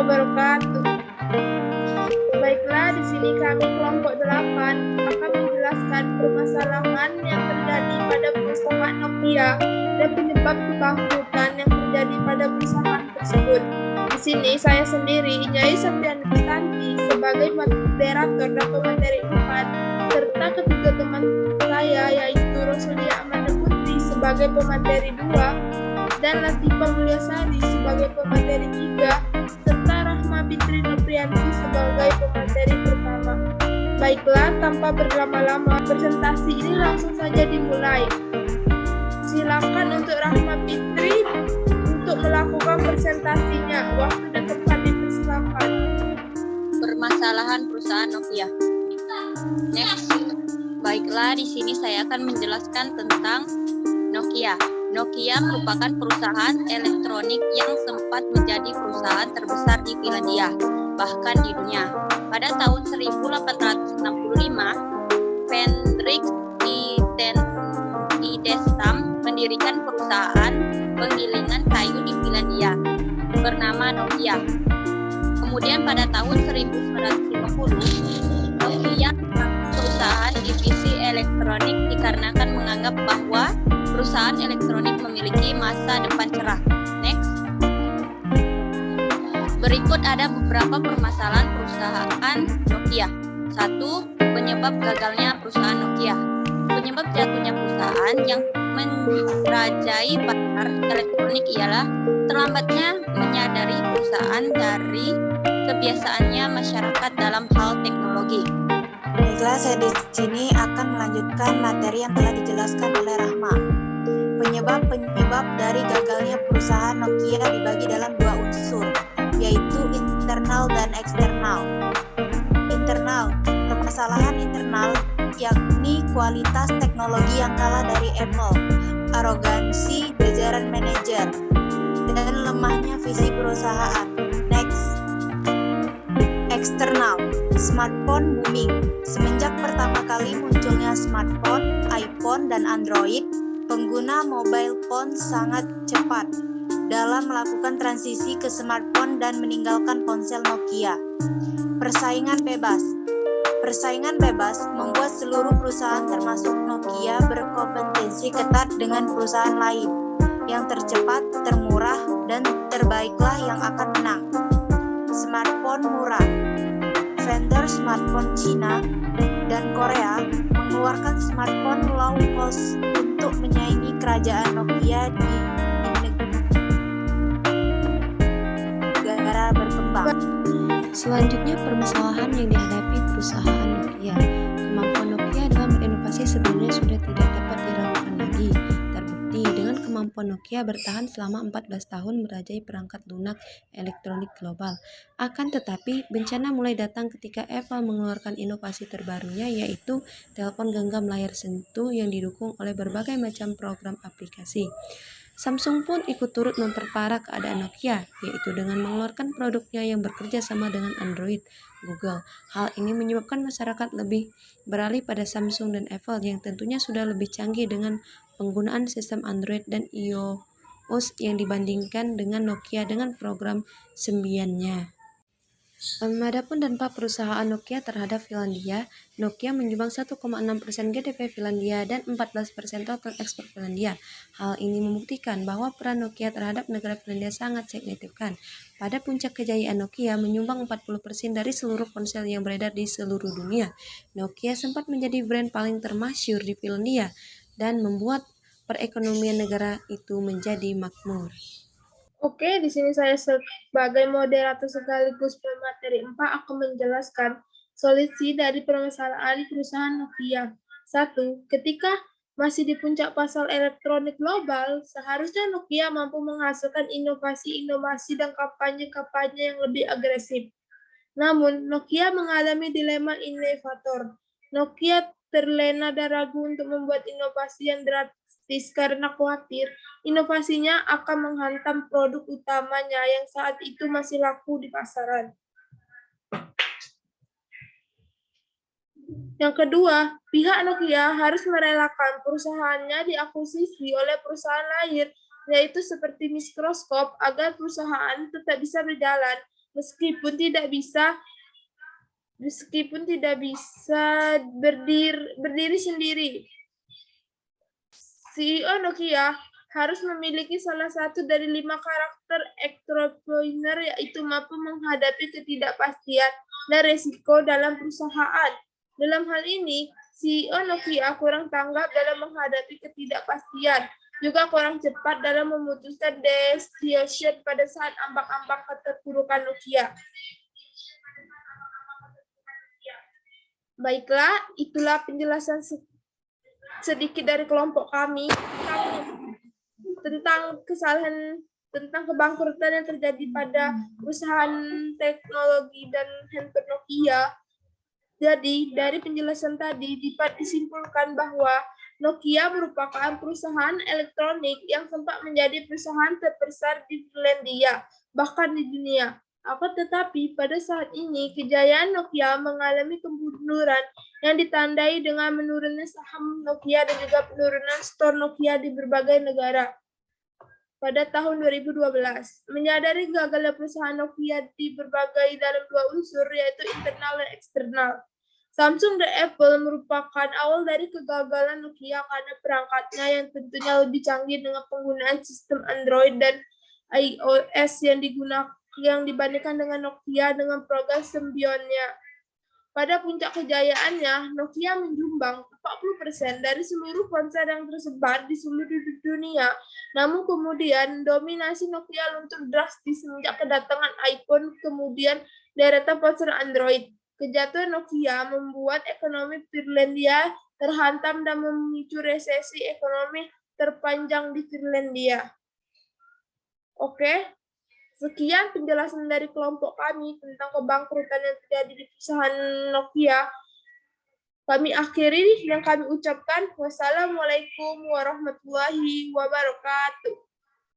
wabarakatuh. Baiklah, di sini kami kelompok 8 akan menjelaskan permasalahan yang terjadi pada perusahaan Nokia dan penyebab kebangkrutan yang terjadi pada perusahaan tersebut. Di sini saya sendiri, Nyai Septiani Kristanti, sebagai moderator dan pemateri 4, serta ketiga teman saya yaitu Rosalia Amanda Putri sebagai pemateri 2, dan Latifah Mulyasari sebagai pemateri 3, serta Rahma Fitri Noprianti sebagai pemateri pertama. Baiklah, tanpa berlama-lama, presentasi ini langsung saja dimulai. Silakan untuk Rahma Fitri untuk melakukan presentasinya. Waktu dan tempat dipersilakan. Permasalahan perusahaan Nokia. Next. Baiklah, di sini saya akan menjelaskan tentang Nokia. Nokia merupakan perusahaan elektronik yang sempat menjadi perusahaan terbesar di Finlandia, bahkan di dunia. Pada tahun 1865, Fenrik Idestam mendirikan perusahaan penggilingan kayu di Finlandia bernama Nokia. Kemudian pada tahun 1950, Nokia perusahaan divisi elektronik dikarenakan menganggap bahwa perusahaan elektronik memiliki masa depan cerah. Next. Berikut ada beberapa permasalahan perusahaan Nokia. 1. Penyebab gagalnya perusahaan Nokia. Penyebab jatuhnya perusahaan yang menjajai pasar elektronik ialah terlambatnya menyadari perusahaan dari kebiasaannya masyarakat dalam hal teknologi. Baiklah, saya di sini akan melanjutkan materi yang telah dijelaskan oleh Rahma. Penyebab dari gagalnya perusahaan Nokia dibagi dalam dua unsur, yaitu internal dan eksternal. Internal, permasalahan internal yakni kualitas teknologi yang kalah dari Apple, arogansi jajaran manajer, dan lemahnya visi perusahaan. Next. Eksternal, smartphone booming. Semenjak pertama kali munculnya smartphone, iPhone, dan Android, pengguna mobile phone sangat cepat dalam melakukan transisi ke smartphone dan meninggalkan ponsel Nokia. Persaingan bebas. Persaingan bebas membuat seluruh perusahaan termasuk Nokia berkompetensi ketat dengan perusahaan lain. Yang tercepat, termurah, dan terbaiklah yang akan menang. Smartphone murah. Vendor smartphone Cina dan Korea mengeluarkan smartphone low cost untuk menyaingi kerajaan Nokia di negara berkembang. Selanjutnya, permasalahan yang dihadapi perusahaan Nokia. Kemampuan Nokia dalam berinovasi sebenarnya sudah tidak dapat diragukan lagi. Terbukti dengan kemampuan Nokia bertahan selama 14 tahun merajai perangkat lunak elektronik global. Akan tetapi, bencana mulai datang ketika Apple mengeluarkan inovasi terbarunya, yaitu telepon genggam layar sentuh yang didukung oleh berbagai macam program aplikasi. Samsung pun ikut turut memperparah keadaan Nokia, yaitu dengan mengeluarkan produknya yang bekerja sama dengan Android, Google. Hal ini menyebabkan masyarakat lebih beralih pada Samsung dan Apple yang tentunya sudah lebih canggih dengan penggunaan sistem Android dan iOS yang dibandingkan dengan Nokia dengan program sembiannya. Adapun dampak perusahaan Nokia terhadap Finlandia, Nokia menyumbang 1,6% GDP Finlandia dan 14% total ekspor Finlandia. Hal ini membuktikan bahwa peran Nokia terhadap negara Finlandia sangat signifikan. Pada puncak kejayaan Nokia menyumbang 40% dari seluruh ponsel yang beredar di seluruh dunia. Nokia sempat menjadi brand paling termasyhur di Finlandia dan membuat perekonomian negara itu menjadi makmur. Oke, di sini saya sebagai moderator sekaligus pemateri 4 akan menjelaskan solusi dari permasalahan perusahaan Nokia. 1. Ketika masih di puncak pasar elektronik global, seharusnya Nokia mampu menghasilkan inovasi-inovasi dan kampanye-kampanye yang lebih agresif. Namun, Nokia mengalami dilema inovator. Nokia terlena dan ragu untuk membuat inovasi yang drastis karena khawatir inovasinya akan menghantam produk utamanya yang saat itu masih laku di pasaran. Yang kedua, pihak Nokia harus merelakan perusahaannya diakuisisi oleh perusahaan lain, yaitu seperti Microsoft, agar perusahaan tetap bisa berjalan meskipun tidak bisa berdiri sendiri. CEO Nokia harus memiliki salah satu dari 5 karakter entrepreneur, yaitu mampu menghadapi ketidakpastian dan risiko dalam perusahaan. Dalam hal ini, CEO Nokia kurang tanggap dalam menghadapi ketidakpastian, juga kurang cepat dalam memutuskan decision pada saat ambang-ambang keterpurukan Nokia. Baiklah, itulah penjelasan sedikit dari kelompok kami tentang kebangkrutan yang terjadi pada perusahaan teknologi dan handphone Nokia. Jadi, dari penjelasan tadi dapat disimpulkan bahwa Nokia merupakan perusahaan elektronik yang sempat menjadi perusahaan terbesar di Finlandia, bahkan di dunia. Akan tetapi, pada saat ini, kejayaan Nokia mengalami kemunduran yang ditandai dengan menurunnya saham Nokia dan juga penurunan store Nokia di berbagai negara. Pada tahun 2012, menyadari gagalnya perusahaan Nokia di berbagai dalam 2 unsur, yaitu internal dan eksternal. Samsung dan Apple merupakan awal dari kegagalan Nokia karena perangkatnya yang tentunya lebih canggih dengan penggunaan sistem Android dan iOS yang dibandingkan dengan Nokia dengan program Symbian-nya. Pada puncak kejayaannya, Nokia menyumbang 40% dari seluruh ponsel yang tersebar di seluruh dunia. Namun kemudian dominasi Nokia luntur drastis semenjak kedatangan iPhone, kemudian deretan ponsel Android. Kejatuhan Nokia membuat ekonomi Finlandia terhantam dan memicu resesi ekonomi terpanjang di Finlandia. Oke. Sekian penjelasan dari kelompok kami tentang kebangkrutan yang terjadi di perusahaan Nokia. Kami akhiri yang kami ucapkan. Wassalamualaikum warahmatullahi wabarakatuh.